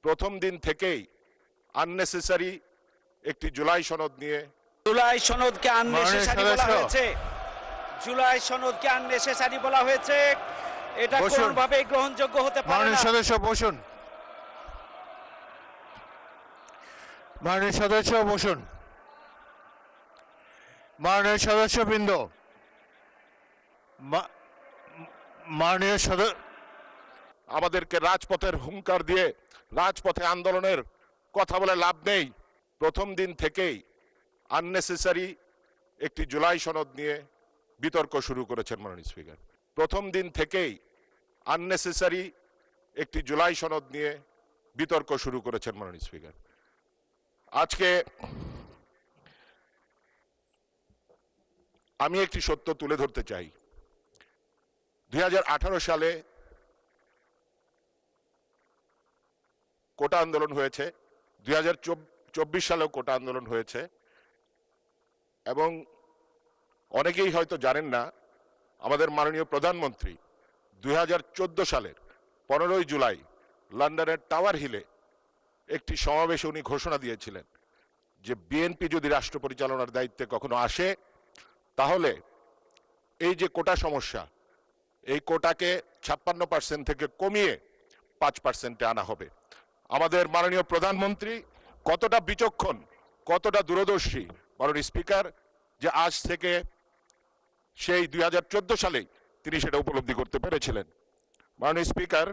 প্রথম দিন থেকেই আননেসেসারি একটি জুলাই সনদ নিয়ে জুলাই সনদকে আননেসেসারি বলা হয়েছে। জুলাই সনদকে আননেসেসারি বলা হয়েছে। এটা কোনোভাবে গ্রহণযোগ্য হতে পারে না। মাননীয় সদস্য বসুন। মাননীয় সদস্য বসুন। মাননীয় সদস্যবৃন্দ, মাননীয় সদস্য, আমাদেরকে রাজপথের হুঙ্কার দিয়ে রাজপথে আন্দোলনের কথা বলে লাভ নেই। প্রথম দিন থেকেই আননেসেসারি একটি জুলাই সনদ নিয়ে বিতর্ক শুরু করেছেন মাননীয় স্পিকার। প্রথম দিন থেকেই আননেসেসারি একটি জুলাই সনদ নিয়ে বিতর্ক শুরু করেছেন মাননীয় স্পিকার। আজকে আমি একটি সত্য তুলে ধরতে চাই। 2018 সালে কোটা আন্দোলন হয়েছে, 2024 সালেও কোটা আন্দোলন হয়েছে, এবং অনেকেই হয়তো জানেন না আমাদের মাননীয় প্রধানমন্ত্রী 2014 সালের 15 জুলাই লন্ডনের টাওয়ার হিলে একটি সমাবেশে উনি ঘোষণা দিয়েছিলেন যে বিএনপি যদি রাষ্ট্র পরিচালনার দায়িত্বে কখনো আসে তাহলে এই যে কোটা সমস্যা, এই কোটাকে 56% থেকে কমিয়ে 5%-এ আনা হবে। আমাদের মাননীয় প্রধানমন্ত্রী কতটা বিচক্ষণ, কতটা দূরদর্শী মাননীয় স্পিকার, যে আজ থেকে সেই 2014 সালেই তিনি সেটা উপলব্ধি করতে পেরেছিলেন। মাননীয় স্পিকার,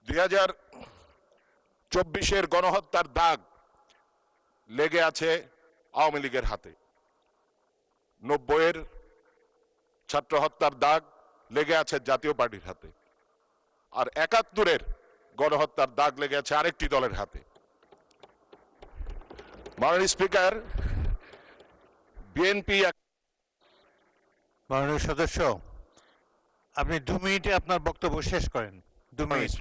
2024-এর গণহত্যার দাগ লেগে আছে আওয়ামী লীগের হাতে, 90-এর ছাত্র হত্যার দাগ লেগে আছে জাতীয় পার্টির হাতে, আর 71-এর গণহত্যার দাগ লেগে আছে আরেকটি দলের হাতে। মাননীয় স্পিকার, বিএনপি, মাননীয় সদস্য, আপনি 2 মিনিটে আপনার বক্তব্য শেষ করেন। 2 মিনিট।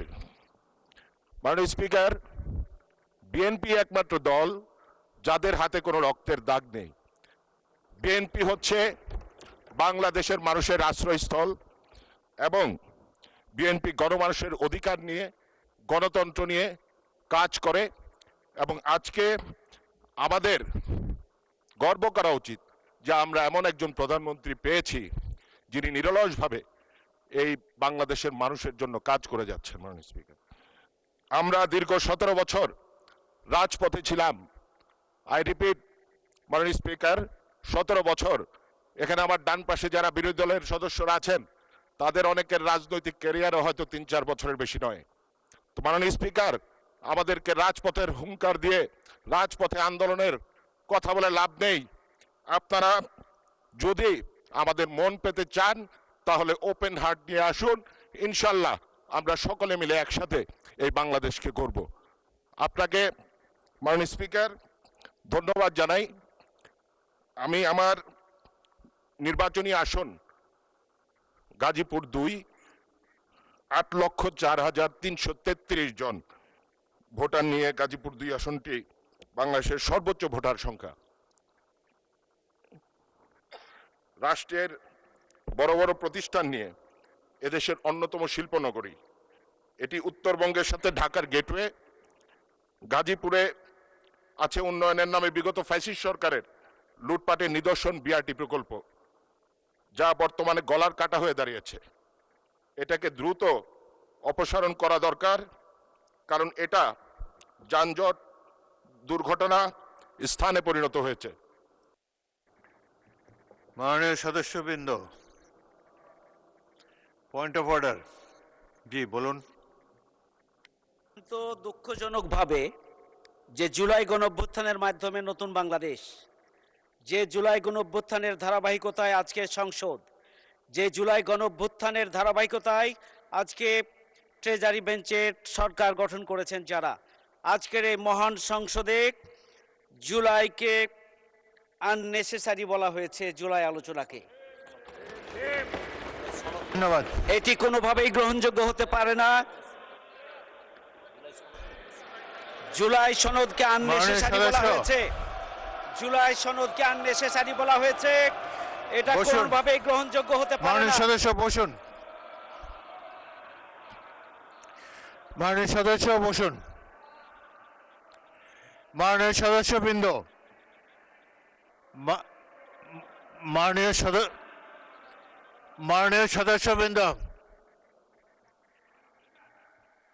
মাননীয় স্পিকার, বিএনপি একমাত্র দল যাদের হাতে কোনো রক্তের দাগ নেই। বিএনপি হচ্ছে বাংলাদেশের মানুষের আশ্রয়স্থল এবং বিএনপি গণমানুষের অধিকার নিয়ে, গণতন্ত্র নিয়ে কাজ করে, এবং আজকে আমাদের গর্ব করা উচিত যে আমরা এমন একজন প্রধানমন্ত্রী পেয়েছি যিনি নিরলসভাবে এই বাংলাদেশের মানুষের জন্য কাজ করে যাচ্ছেন। মাননীয় স্পিকার, আমরা দীর্ঘ 17 বছর রাজপথে ছিলাম। আই রিপিট মাননীয় স্পিকার, 17 বছর। এখানে আমার ডান পাশে যারা বিরোধী দলের সদস্যরা আছেন তাদের অনেকের রাজনৈতিক ক্যারিয়ারও হয়তো 3-4 বছরের বেশি নয়। তো মাননীয় স্পিকার, আমাদেরকে রাজপথের হুঙ্কার দিয়ে রাজপথে আন্দোলনের কথা বলে লাভ নেই। আপনারা যদি আমাদের মন পেতে চান তাহলে ওপেন হার্ট নিয়ে আসুন, ইনশাল্লাহ আমরা সকলে মিলে একসাথে এই বাংলাদেশকে গড়ব। আপনাকে মাননীয় স্পিকার ধন্যবাদ জানাই। আমি আমার নির্বাচনী আসন গাজীপুর 2, 8,04,333 জন ভোটার নিয়ে গাজীপুর 2 আসনটি বাংলাদেশের সর্বোচ্চ ভোটার সংখ্যা। রাষ্ট্রের বড় বড় প্রতিষ্ঠান নিয়ে এদেশের অন্যতম শিল্পনগরী। এটি উত্তরবঙ্গের সাথে ঢাকার গেটওয়ে। গাজীপুরে আছে উন্নয়নের নামে বিগত ফ্যাসিস্ট সরকারের লুটপাটের নিদর্শন বিআরটি প্রকল্প, যা বর্তমানে গলার কাটা হয়ে দাঁড়িয়েছে। এটাকে দ্রুত অপসারণ করা দরকার, কারণ এটা যানজট, দুর্ঘটনা স্থানে পরিণত হয়েছে। মাননীয় সদস্যবৃন্দ, পয়েন্ট অফ অর্ডার। জি বলুন। তো দুঃখজনকভাবে যে জুলাই গণঅভ্যুত্থানের মাধ্যমে নতুন বাংলাদেশ, যে জুলাই গণঅভ্যুত্থানের ধারাবাহিকতায় আজকের সংসদ, যে জুলাই গণঅভ্যুত্থানের ধারাবাহিকতায় আজকে ট্রেজারি বেঞ্চের সরকার গঠন করেছেন যারা, আজকের এই মহান সংসদে জুলাইকে আননেসেসারি বলা হয়েছে। জুলাই আলোচনাকে ধন্যবাদ। এটি কোনোভাবেই গ্রহণযোগ্য হতে পারে না। জুলাই সনদকে আননেসেসারি বলা হয়েছে। জুলাই সনদকে আননেসেসারি বলা হয়েছে। এটা কোনোভাবেই গ্রহণযোগ্য হতে পারে না। মাননীয় সদস্য বসুন। মাননীয় সদস্য বসুন। মাননীয় সদস্যবৃন্দ, মাননীয় সদস্যবৃন্দ,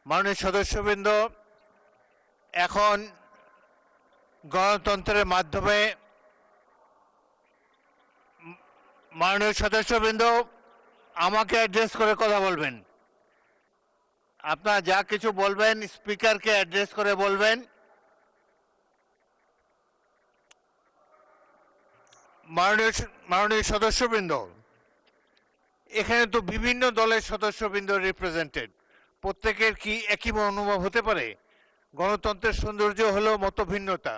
মাননীয় সদস্যবৃন্দ, এখন গণতন্ত্রের মাধ্যমে মাননীয় সদস্যবৃন্দ আমাকে অ্যাড্রেস করে কথা বলবেন। আপনারা যা কিছু বলবেন স্পিকারকে অ্যাড্রেস করে বলবেন। মাননীয় সদস্যবৃন্দ, এখানে তো বিভিন্ন দলের সদস্যবৃন্দ রিপ্রেজেন্টেড, প্রত্যেকের কি একই অনুভব হতে পারে? গণতন্ত্রের সৌন্দর্য হলো মতভিন্নতা।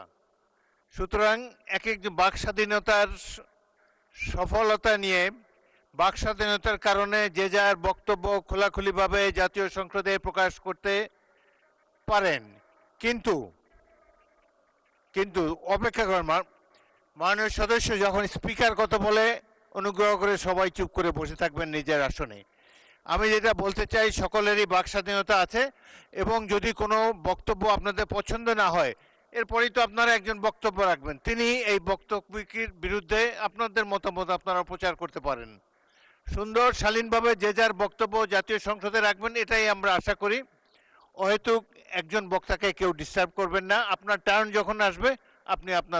সুতরাং এক এক বাক স্বাধীনতার সফলতা নিয়ে, বাক স্বাধীনতার কারণে যে যার বক্তব্য খোলাখুলিভাবে জাতীয় সংসদে প্রকাশ করতে পারেন, কিন্তু অপেক্ষা করেন। মাননীয় সদস্য যখন স্পিকার কথা বলে অনুগ্রহ করে সবাই চুপ করে বসে থাকবেন নিজের আসনে। আমি যেটা বলতে চাই, সকলেরই বাক স্বাধীনতা আছে, এবং যদি কোনো বক্তব্য আপনাদের পছন্দ না হয়, এরপরেই তো আপনারা একজন বক্তব্য রাখবেন, তিনি এই বক্তব্যটির বিরুদ্ধে আপনাদের মতামত আপনারা প্রচার করতে পারেন। সুন্দর শালীনভাবে যে যার বক্তব্য জাতীয় সংসদে রাখবেন, এটাই আমরা আশা করি। অহেতুক একজন বক্তাকে কেউ ডিস্টার্ব করবেন না। আপনার টার্ন যখন আসবে আপনি আপনার